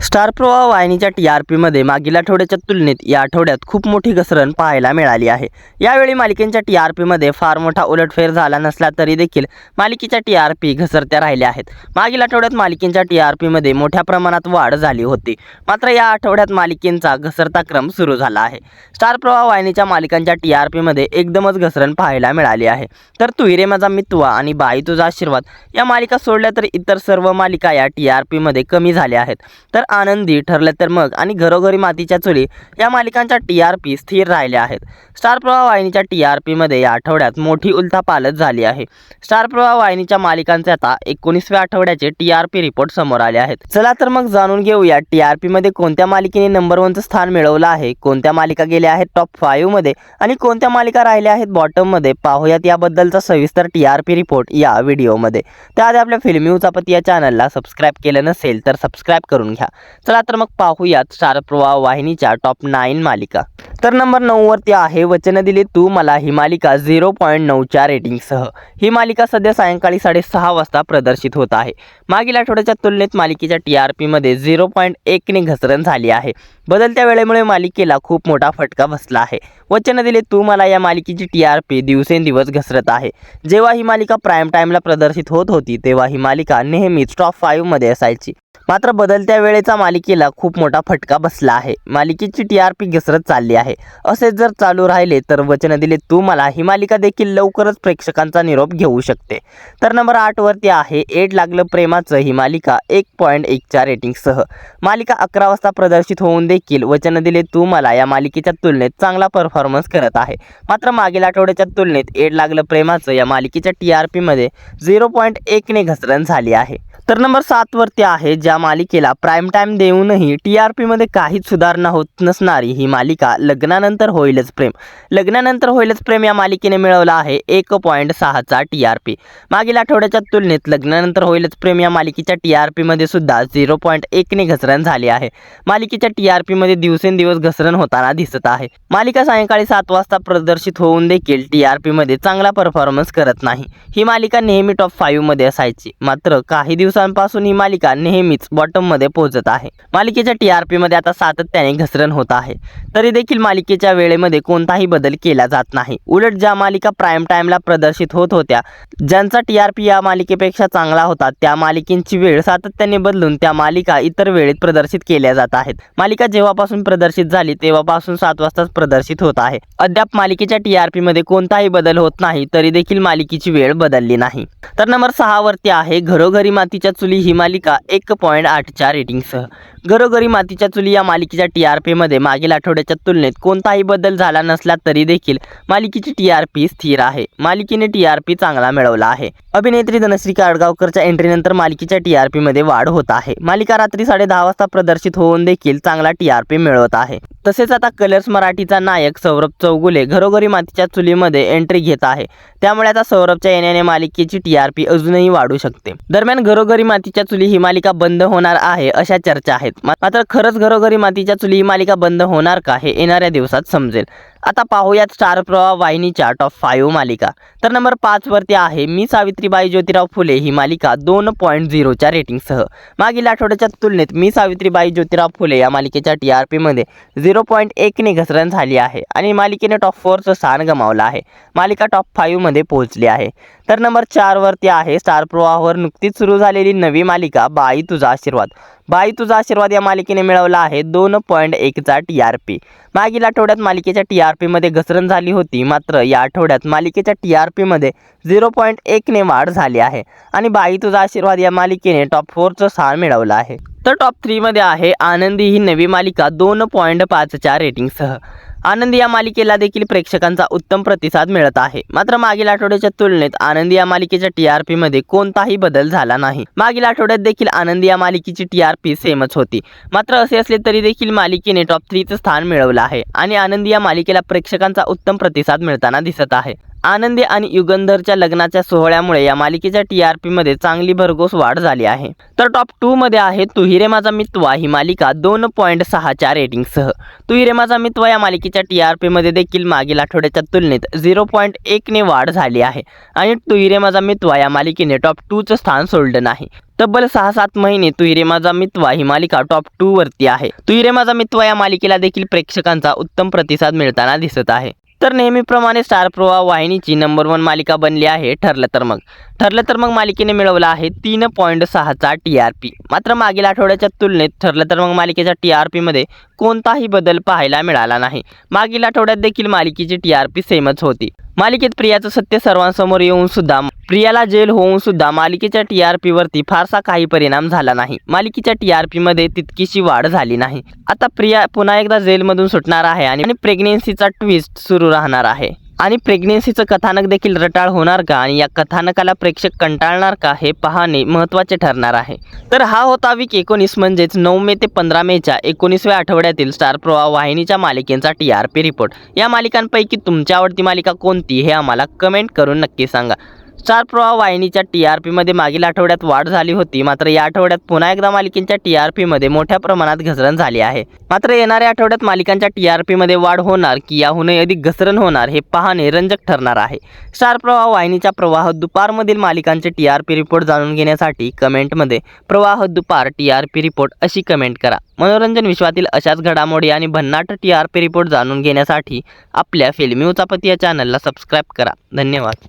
Star प्रवाह वाहिनीच्या टीआरपीमध्ये मागील आठवड्याच्या तुलनेत या आठवड्यात खूप मोठी घसरण पाहायला मिळाली आहे। यावेळी मालिकेच्या टीआरपीमध्ये फार मोठा उलटफेर झाला नसला तरी देखील मालिकेच्या टीआरपी घसरत्या राहिल्या आहेत। मागील आठवड्यात मालिकेच्या टीआरपीमध्ये मोठ्या प्रमाणात वाढ झाली होती, मात्र या आठवड्यात मालिकेचा घसरता क्रम सुरू झाला आहे। स्टार प्रवाह वाहिनीच्या मालिकांच्या टीआरपीमध्ये एकदमच घसरण पाहायला मिळाली आहे। तर तू रे माझा मितवा आणि बाई तुझा आशीर्वाद या मालिका सोडल्या तर इतर सर्व मालिका या टीआरपीमध्ये कमी झाल्या आहेत। तर आनंदी, ठरलं तर मग आणि घरोघरी मातीच्या चुली या मालिकांच्या टीआरपी स्थिर राहिल्या आहेत। स्टार प्रवाह वाहिनीच्या टीआरपीमध्ये या आठवड्यात मोठी उलथापालथ झाली आहे। स्टार प्रवाह वाहिनीच्या मालिकांचे आता 19व्या आठवड्याचे टीआरपी रिपोर्ट समोर आले आहेत। चला तर मग जाणून घेऊया टीआरपीमध्ये कोणत्या मालिकेने नंबर 1चं स्थान मिळवलं आहे, कोणत्या मालिका गेल्या आहेत टॉप 5 मध्ये आणि कोणत्या मालिका राहिल्या आहेत बॉटम मध्ये। पाहूयात याबद्दलचा सविस्तर टीआरपी रिपोर्ट या व्हिडिओमध्ये। त्याआधी आपल्या फिल्मी उचापती या चॅनलला सबस्क्राइब केलं नसेल तर सबस्क्राइब करून घ्या। चला तर मग पाहूयात स्टार प्रवाह वाहिनीच्या टॉप 9 मालिका। तर नंबर 9 वरती आहे वचन दिले तू मला, ही मालिका 0.9च्या रेटिंगसह। ही मालिका सध्या सायंकाळी 6:30 वाजता प्रदर्शित होत आहे। मागील आठवड्याच्या तुलनेत मालिकेच्या टीआरपीमध्ये 0.1ने घसरण झाली आहे। बदलत्या वेळेमुळे मालिकेला खूप मोठा फटका बसला आहे। वचन दिले तू मला या मालिकेची टीआरपी दिवसेंदिवस घसरत आहे। जेव्हा ही मालिका प्राईम टाइमला प्रदर्शित होत होती तेव्हा ही मालिका नेहमीच टॉप 5 मध्ये असायची, मात्र बदलत्या वेळेचा मालिकेला खूप मोठा फटका बसला आहे। मालिकेची टीआरपी घसरत चालली आहे। असे जर चालू राहिले तर वचन दिले तू मला ही मालिका देखील लवकरच प्रेक्षकांचा निरोप घेऊ शकते। तर नंबर 8 वरती आहे एड लागलं प्रेमाचं, ही मालिका 1.1च्या रेटिंगसह। मालिका 11 वाजता प्रदर्शित होऊन देखील वचन दिले तू मला या मालिकेच्या तुलनेत चांगला परफॉर्मन्स करत आहे, मात्र मागील आठवड्याच्या तुलनेत एड लागलं प्रेमाचं या मालिकेच्या टीआरपीमध्ये 0.1ने घसरण झाली आहे। तर नंबर 7 वरती आहे ज्या मालिकेला प्राईम टाइम देऊनही टीआरपीमध्ये काहीच सुधारणा होत नसणारी ही मालिका लग्नानंतर होईलच प्रेम। लग्नानंतर होईलच प्रेम या मालिकेने मिळवला आहे 1.6चा टीआरपी। मागील आठवड्याच्या तुलनेत लग्नानंतर होईलच प्रेम या मालिकेच्या टीआरपीमध्ये सुद्धा 0.1ने घसरण झाली आहे। मालिकेच्या टीआरपीमध्ये दिवसेंदिवस घसरण होताना दिसत आहे। मालिका सायंकाळी 7 वाजता प्रदर्शित होऊन देखील टीआरपीमध्ये चांगला परफॉर्मन्स करत नाही। ही मालिका नेहमी टॉप 5 मध्ये असायची, मात्र काही दिवसांपासून ही मालिका नेहमीच बॉटम मध्ये पोहोचत आहे। मालिकेच्या टीआरपी मध्ये आता सातत्याने घसरण होत आहे, तरी देखील मालिकेच्या वेळेमध्ये कोणताही बदल केला जात नाही। उलट ज्या मालिका प्राईम टाइमला प्रदर्शित होत होत्या, ज्यांचा टीआरपी या मालिकेपेक्षा चांगला होता, त्या मालिकेची वेळ सातत्याने बदलून त्या मालिका इतर वेळेत प्रदर्शित केल्या जात आहेत। मालिका जेव्हापासून प्रदर्शित झाली तेव्हापासून 7 वाजताच प्रदर्शित होत आहे। अद्याप मालिकेच्या टीआरपी मध्ये कोणताही बदल होत नाही, तरी देखील मालिकेची वेळ बदलली नाही। तर नंबर 6 वरती आहे घरोघरी मातीच्या चुली, ही मालिका 1.8च्या रेटिंगसह। घरोघरी मातीच्या चुली या मालिकेच्या टीआरपीमध्ये मागील आठवड्याच्या तुलनेत कोणताही बदल झाला नसला तरी देखील मालिकेची टीआरपी स्थिर आहे। मालिकेने टीआरपी चांगला मिळवला आहे। अभिनेत्री धनश्री काडगावकरच्या एंट्रीनंतर मालिकेच्या टीआरपीमध्ये वाढ होत आहे। मालिका रात्री 10:30 वाजता प्रदर्शित होऊन देखील चांगला टीआरपी मिळवत आहे। तसेच आता कलर्स मराठीचा नायक सौरभ चौगुले घरोघरी मातीच्या चुलीमध्ये एंट्री घेत आहे, त्यामुळे आता सौरभच्या येण्याने मालिकेची टीआरपी अजूनही वाढू शकते। दरम्यान घरोघरी मातीच्या चुली ही मालिका बंद होणार आहे अशा चर्चा आहेत, मात्र खरंच घरोघरी मातीच्या चुली ही मालिका बंद होणार का हे येणाऱ्या दिवसात समजेल। आता पाहूयात स्टार प्रवाह वाहिनीच्या टॉप 5 मालिका। तर नंबर 5 वरती आहे मी सावित्रीबाई ज्योतिराव फुले, ही मालिका 2.0च्या रेटिंगसह। मागील आठवड्याच्या तुलनेत मी सावित्रीबाई ज्योतिराव फुले या मालिकेच्या टीआरपीमध्ये 0.1ने घसरण झाली आहे आणि मालिकेने टॉप 4चं स्थान गमावलं आहे। मालिका टॉप 5 मध्ये पोहोचली आहे। तर नंबर 4 वरती आहे स्टार प्रवाहवर नुकतीच सुरू झालेली नवी मालिका बाई तुझा आशीर्वाद। बाई तुझा आशीर्वाद या मालिकेने मिळवला आहे 2.1चा टीआरपी। मागील आठवड्यात मालिकेच्या टीआरपीमध्ये घसरण झाली होती, मात्र या आठवड्यात मालिकेच्या टीआरपीमध्ये 0.1ने वाढ झाली आहे आणि बाई तुझा आशीर्वाद या मालिकेने टॉप 4चं स्थान मिळवलं आहे। तर टॉप 3 मध्ये आहे आनंदी, ही नवी मालिका 2.5च्या रेटिंगसह। आनंदी या मालिकेला देखील प्रेक्षकांचा उत्तम प्रतिसाद मिळत आहे, मात्र मागील आठवड्याच्या तुलनेत आनंदी या मालिकेच्या टीआरपीमध्ये कोणताही बदल झाला नाही। मागील आठवड्यात देखील आनंदी या मालिकेची टीआरपी सेमच होती, मात्र असे असले तरी देखील मालिकेने टॉप 3चं स्थान मिळवलं आहे आणि आनंदी या मालिकेला प्रेक्षकांचा उत्तम प्रतिसाद मिळताना दिसत आहे। आनंदी आणि युगंधरच्या लग्नाच्या सोहळ्यामुळे या मालिकेच्या TRP मध्ये चांगली भरघोस वाढ झाली आहे। तर टॉप 2 मध्ये आहे तू ही रे माझा मितवा ही मालिका 2.6च्या रेटिंगसह। तू ही रे माझा मितवा या मालिकेच्या TRP मध्ये देखील मागील आठवड्याच्या तुलनेत 0.1 ने वाढ झाली आहे आणि तू ही रे माझा मितवा या मालिकेने टॉप 2चं स्थान सोडलं नाही। तब्बल 6-7 महिने तू ही रे माझा मितवा ही मालिका टॉप 2 वरती आहे। तू ही रे माझा मितवा या मालिकेला देखील प्रेक्षकांचा उत्तम प्रतिसाद मिळताना दिसत आहे। तर नेहमीप्रमाणे स्टार प्रवाह वाहिनीची नंबर 1 मालिका बनली आहे ठरलं तर मग मालिकेने मिळवला आहे 3.6चा TRP। मात्र मागील आठवड्याच्या तुलनेत ठरलं तर मग मालिकेच्या TRP मध्ये कोणताही बदल पाहायला मिळाला नाही। मागील आठवड्यात देखील मालिकेची TRP सेमच होती। मालिकेत प्रियाचं सत्य सर्वांसमोर येऊन सुद्धा प्रियाला जेल होऊन सुद्धा मालिकेच्या TRP वरती फारसा काही परिणाम झाला नाही। मालिकेच्या TRP मध्ये तितकीशी वाढ झाली नाही। आता प्रिया पुन्हा एकदा जेलमधून सुटणार आहे आणि प्रेग्नेन्सीचा ट्विस्ट सुरू राहणार आहे आणि प्रेग्नेन्सीचं कथानक देखील रटाळ होणार का आणि या कथानकाला प्रेक्षक कंटाळणार का हे पाहणे महत्त्वाचे ठरणार आहे। तर हा होता वीक 19 म्हणजेच 9 मे ते 15 मेच्या 19व्या आठवड्यातील स्टार प्रवाह वाहिनीच्या मालिकेचा TRP रिपोर्ट। या मालिकांपैकी तुमची आवडती मालिका कोणती हे आम्हाला कमेंट करून नक्की सांगा। स्टार प्रवाह वाहिनीच्या TRP मध्ये मागील आठवड्यात वाढ झाली होती, मात्र या आठवड्यात पुन्हा एकदा मालिकेच्या TRP मध्ये मोठ्या प्रमाणात घसरण झाली आहे। मात्र येणाऱ्या आठवड्यात मालिकांच्या TRP मध्ये वाढ होणार की याहूनही अधिक घसरण होणार हे पाहणे रंजक ठरणार आहे। स्टार प्रवाह वाहिनीच्या प्रवाह दुपारमधील मालिकांचे TRP रिपोर्ट जाणून घेण्यासाठी कमेंटमध्ये प्रवाह दुपार TRP रिपोर्ट अशी कमेंट करा। मनोरंजन विश्वातील अशाच घडामोडी आणि भन्नाट TRP रिपोर्ट जाणून घेण्यासाठी आपल्या फिल्मी उचापती या चॅनलला सबस्क्राईब करा। धन्यवाद।